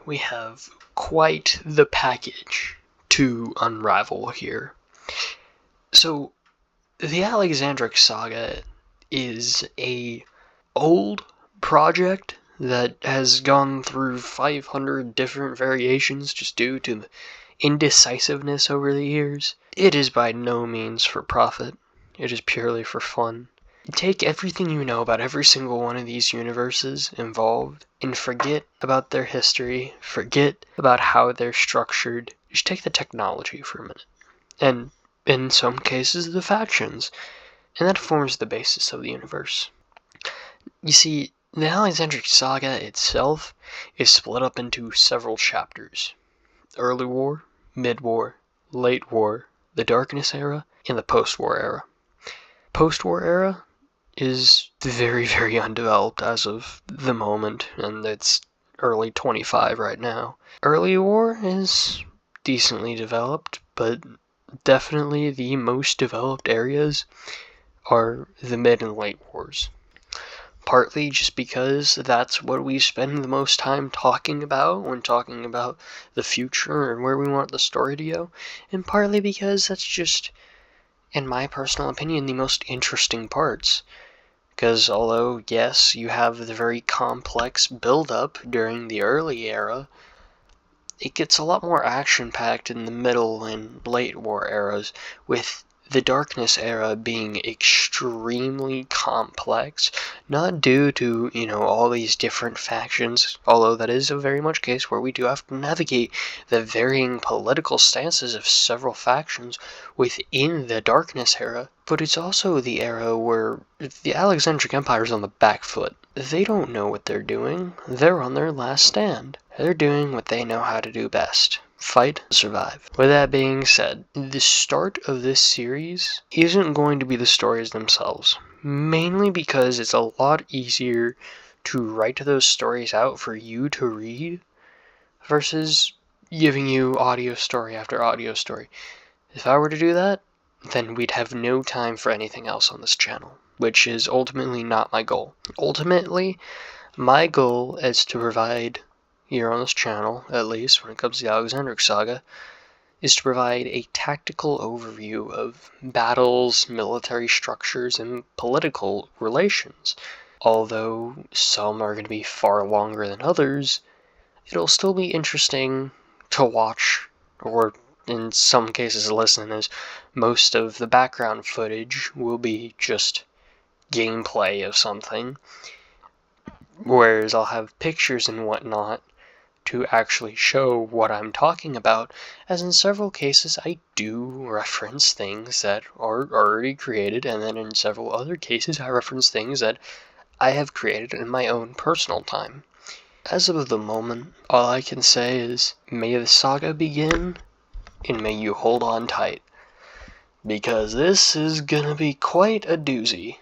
we have quite the package to unravel here. So, the Alexandric Saga is a old project that has gone through 500 different variations just due to the indecisiveness over the years. It is by no means for profit. It is purely for fun. Take everything you know about every single one of these universes involved and forget about their history, forget about how they're structured. Just take the technology for a minute. And in some cases, the factions. And that forms the basis of the universe. You see, the Alexandric Saga itself is split up into several chapters. Early War, Mid-War, Late War, the Darkness Era, and the Post-War Era. Post-War Era is very, very undeveloped as of the moment, and it's early 25 right now. Early War is decently developed, but definitely the most developed areas are the Mid and Late Wars. Partly just because that's what we spend the most time talking about when talking about the future and where we want the story to go, and partly because that's just, in my personal opinion, the most interesting parts. Because although, yes, you have the very complex build-up during the early era, it gets a lot more action-packed in the middle and late war eras, with the Darkness Era being extremely complex, not due to, all these different factions, although that is a very much case where we do have to navigate the varying political stances of several factions within the Darkness Era, but it's also the era where the Alexandric Empire is on the back foot. They don't know what they're doing. They're on their last stand. They're doing what they know how to do best. Fight, survive. With that being said, the start of this series isn't going to be the stories themselves, mainly because it's a lot easier to write those stories out for you to read versus giving you audio story after audio story. If I were to do that, then we'd have no time for anything else on this channel, which is ultimately not my goal. Ultimately, my goal is to provide, here on this channel, at least when it comes to the Alexandric Saga, is to provide a tactical overview of battles, military structures, and political relations. Although some are going to be far longer than others, it'll still be interesting to watch, or in some cases listen, as most of the background footage will be just gameplay of something, whereas I'll have pictures and whatnot to actually show what I'm talking about, as in several cases I do reference things that are already created, and then in several other cases I reference things that I have created in my own personal time. As of the moment, all I can say is, may the saga begin, and may you hold on tight, because this is gonna be quite a doozy.